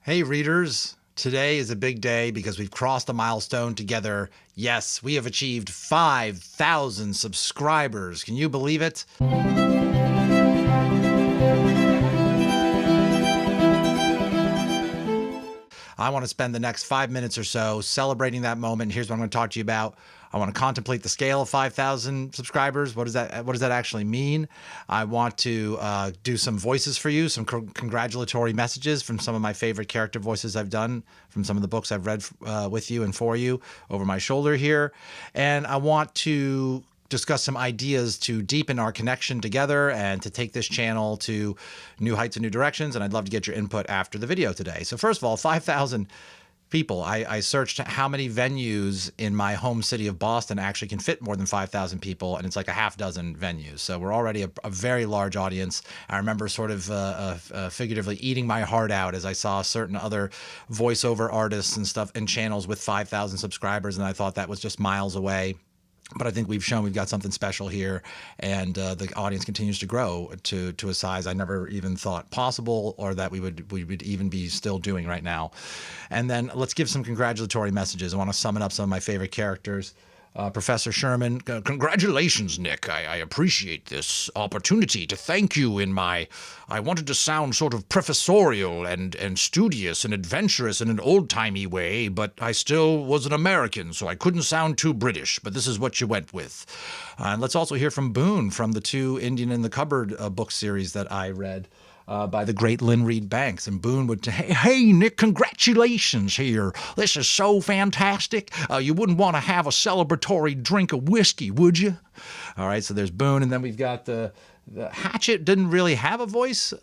Hey readers, today is a big day because we've crossed a milestone together. Yes, we have achieved 5,000 subscribers. Can you believe it? I want to spend the next 5 minutes or so celebrating that moment. Here's what I'm going to talk to you about. I want to contemplate the scale of 5,000 subscribers. What does that actually mean? I want to do some voices for you, some congratulatory messages from some of my favorite character voices I've done from some of the books I've read with you and for you over my shoulder here. And I want to discuss some ideas to deepen our connection together and to take this channel to new heights and new directions. And I'd love to get your input after the video today. So first of all, 5,000 people. I searched how many venues in my home city of Boston actually can fit more than 5,000 people, and it's like a half dozen venues. So we're already a very large audience. I remember sort of figuratively eating my heart out as I saw certain other voiceover artists and stuff and channels with 5,000 subscribers, and I thought that was just miles away. But I think we've shown we've got something special here, and the audience continues to grow to a size I never even thought possible, or that we would even be still doing right now. And then let's give some congratulatory messages. I want to summon up some of my favorite characters. Professor Sherman, congratulations, Nick. I appreciate this opportunity to thank you I wanted to sound sort of professorial and studious and adventurous in an old-timey way, but I still was an American, so I couldn't sound too British, but this is what you went with. And let's also hear from Boone from the 2 Indian in the Cupboard book series that I read. By the great Lynn Reed Banks. And Boone would say, hey, Nick, congratulations here. This is so fantastic. You wouldn't want to have a celebratory drink of whiskey, would you? All right, so there's Boone. And then we've got the Hatchet didn't really have a voice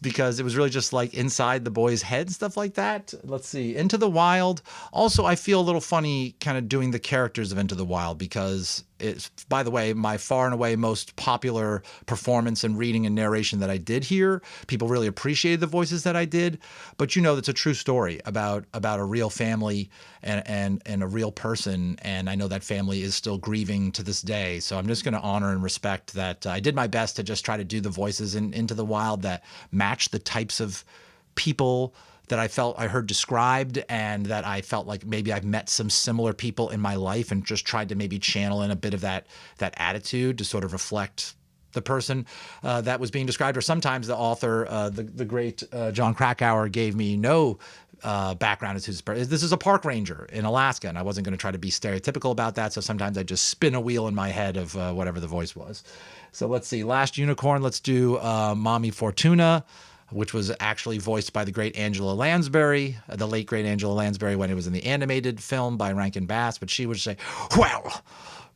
because it was really just like inside the boy's head, stuff like that. Let's see. Into the Wild. Also, I feel a little funny kind of doing the characters of Into the Wild because it's, by the way, my far and away most popular performance and reading and narration that I did here. People really appreciated the voices that I did, but you know, it's a true story about a real family and a real person. And I know that family is still grieving to this day. So I'm just going to honor and respect that. I did my best to just try to do the voices Into the Wild that match the types of people that I felt I heard described, and that I felt like maybe I've met some similar people in my life and just tried to maybe channel in a bit of that attitude to sort of reflect the person that was being described. Or sometimes the author, the great John Krakauer, gave me no background as who's this is a park ranger in Alaska, and I wasn't going to try to be stereotypical about that. So sometimes I just spin a wheel in my head of whatever the voice was. So let's see. Last Unicorn. Let's do Mommy Fortuna, which was actually voiced by the great Angela Lansbury, the late great Angela Lansbury, when it was in the animated film by Rankin Bass. But she would say, well,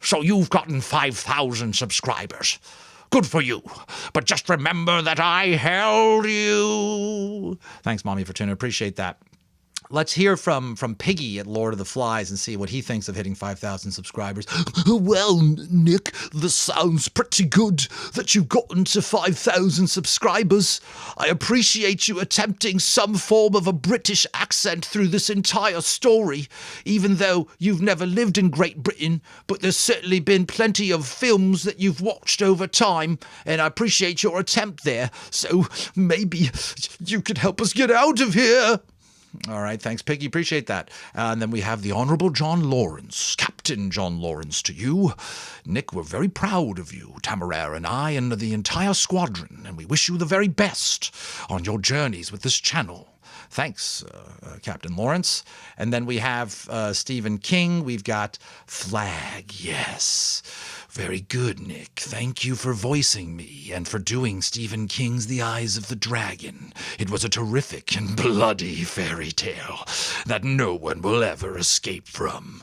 so you've gotten 5,000 subscribers. Good for you. But just remember that I held you. Thanks, Mommy Fortuna. Appreciate that. Let's hear from Piggy at Lord of the Flies and see what he thinks of hitting 5,000 subscribers. Well, Nick, this sounds pretty good that you've gotten to 5,000 subscribers. I appreciate you attempting some form of a British accent through this entire story, even though you've never lived in Great Britain, but there's certainly been plenty of films that you've watched over time, and I appreciate your attempt there. So maybe you could help us get out of here. All right, thanks, Piggy. Appreciate that. And then we have the Honorable John Lawrence, Captain John Lawrence to you. Nick, we're very proud of you, Tamara and I, and the entire squadron, and we wish you the very best on your journeys with this channel. Thanks, Captain Lawrence. And then we have Stephen King. We've got Flag, yes. Very good, Nick. Thank you for voicing me and for doing Stephen King's The Eyes of the Dragon. It was a terrific and bloody fairy tale that no one will ever escape from.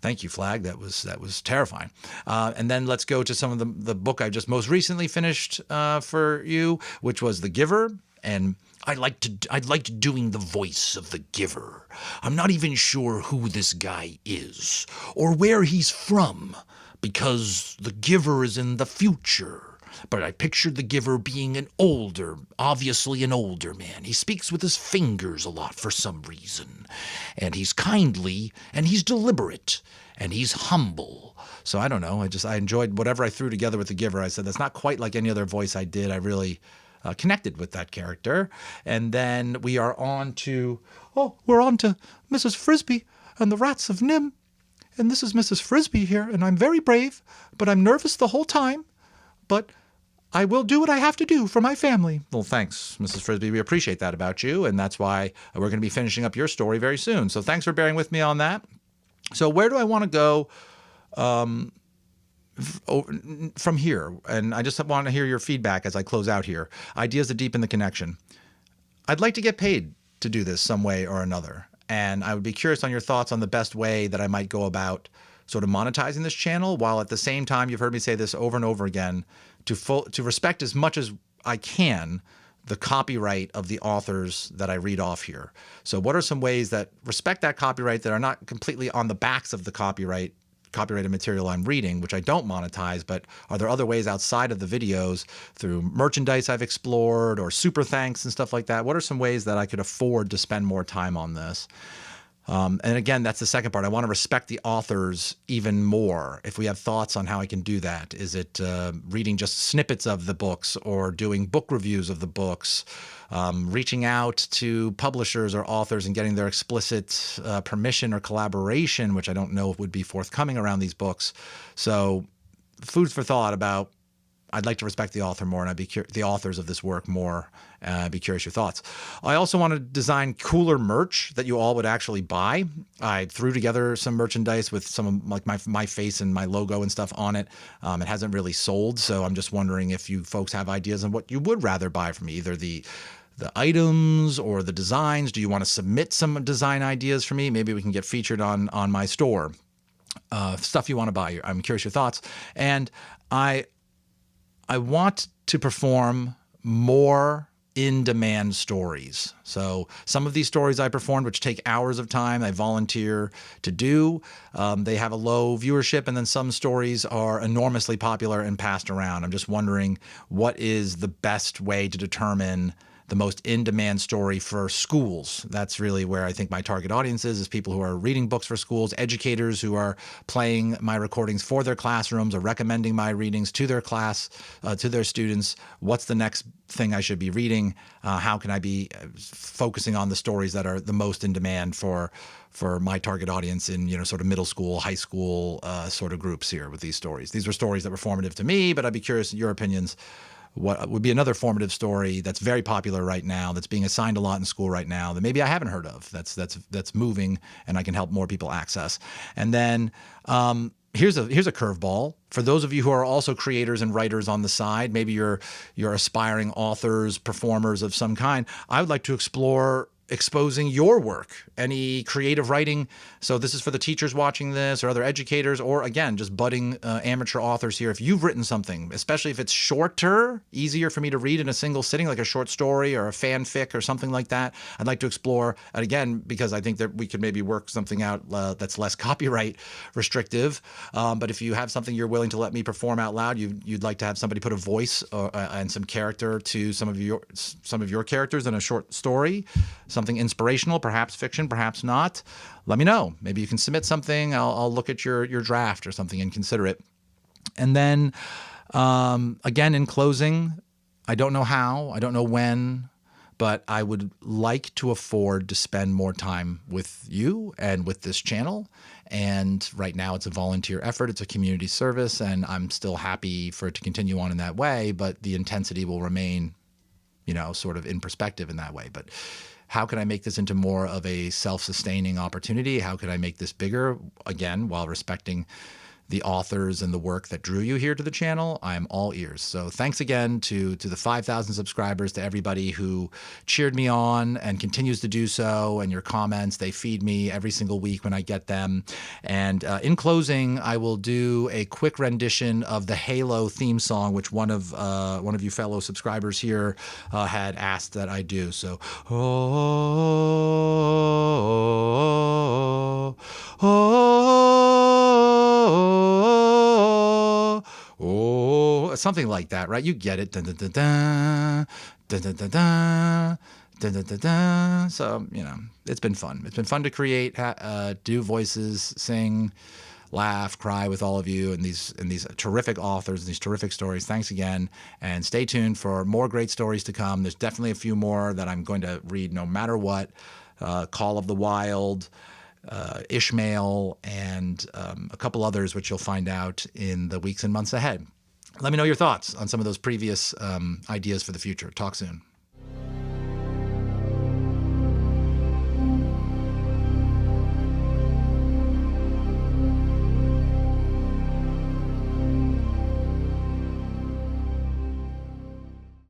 Thank you, Flag. That was terrifying. And then let's go to some of the book I just most recently finished for you, which was The Giver. And I liked doing the voice of the giver. I'm not even sure who this guy is or where he's from, because the giver is in the future. But I pictured the giver being obviously an older man. He speaks with his fingers a lot for some reason. And he's kindly, and he's deliberate, and he's humble. So I don't know. I enjoyed whatever I threw together with the giver. I said, that's not quite like any other voice I did. I really connected with that character. And then we are on to, we're on to Mrs. Frisbee and the Rats of Nim. And this is Mrs. Frisbee here, and I'm very brave, but I'm nervous the whole time. But I will do what I have to do for my family. Well, thanks, Mrs. Frisbee. We appreciate that about you, and that's why we're going to be finishing up your story very soon. So thanks for bearing with me on that. So where do I want to go from here? And I just want to hear your feedback as I close out here. Ideas to deepen the connection. I'd like to get paid to do this some way or another. And I would be curious on your thoughts on the best way that I might go about sort of monetizing this channel, while at the same time, you've heard me say this over and over again, to respect as much as I can the copyright of the authors that I read off here. So what are some ways that respect that copyright that are not completely on the backs of the copyrighted material I'm reading, which I don't monetize, but are there other ways outside of the videos through merchandise I've explored or super thanks and stuff like that? What are some ways that I could afford to spend more time on this? And again, that's the second part. I want to respect the authors even more. If we have thoughts on how I can do that, is it reading just snippets of the books or doing book reviews of the books, reaching out to publishers or authors and getting their explicit permission or collaboration, which I don't know if would be forthcoming around these books. So food for thought about, I'd like to respect the author more, and I'd be the authors of this work more. I'd be curious your thoughts. I also want to design cooler merch that you all would actually buy. I threw together some merchandise with some of like my face and my logo and stuff on it. It hasn't really sold, so I'm just wondering if you folks have ideas on what you would rather buy from me, either the items or the designs. Do you want to submit some design ideas for me? Maybe we can get featured on my store. Stuff you want to buy. I'm curious your thoughts. And I want to perform more in-demand stories. So some of these stories I performed, which take hours of time, I volunteer to do. They have a low viewership, and then some stories are enormously popular and passed around. I'm just wondering what is the best way to determine the most in-demand story for schools. That's really where I think my target audience is people who are reading books for schools, educators who are playing my recordings for their classrooms or recommending my readings to their class, to their students. What's the next thing I should be reading? How can I be focusing on the stories that are the most in demand for my target audience in, sort of middle school, high school sort of groups here with these stories. These were stories that were formative to me, but I'd be curious your opinions. What would be another formative story that's very popular right now, that's being assigned a lot in school right now, that maybe I haven't heard of, that's moving and I can help more people access. And then here's a curveball for those of you who are also creators and writers on the side. Maybe you're aspiring authors, performers of some kind. I would like to explore exposing your work, any creative writing. So this is for the teachers watching this or other educators, or again, just budding amateur authors here. If you've written something, especially if it's shorter, easier for me to read in a single sitting, like a short story or a fanfic or something like that, I'd like to explore. And again, because I think that we could maybe work something out that's less copyright restrictive. But if you have something you're willing to let me perform out loud, you'd like to have somebody put a voice and some character to some of your characters in a short story, something inspirational, perhaps fiction, perhaps not, let me know. Maybe you can submit something. I'll look at your draft or something and consider it. And then again, in closing, I don't know how, I don't know when, but I would like to afford to spend more time with you and with this channel. And right now it's a volunteer effort. It's a community service, and I'm still happy for it to continue on in that way, but the intensity will remain, sort of in perspective in that way. But how can I make this into more of a self-sustaining opportunity? How could I make this bigger, again, while respecting the authors and the work that drew you here to the channel? I'm all ears. So thanks again to the 5,000 subscribers, to everybody who cheered me on and continues to do so, and your comments, they feed me every single week when I get them. And in closing, I will do a quick rendition of the Halo theme song, which one of you fellow subscribers here had asked that I do. So, something like that, right? You get it. Dun, dun, dun, dun, dun, dun, dun, dun. Dun, dun, dun, dun. So, it's been fun. It's been fun to create, do voices, sing. laugh, cry with all of you and these terrific authors, these terrific stories. Thanks again, and stay tuned for more great stories to come. There's definitely a few more that I'm going to read no matter what. Call of the Wild, Ishmael, and a couple others, which you'll find out in the weeks and months ahead. Let me know your thoughts on some of those previous ideas for the future. Talk soon.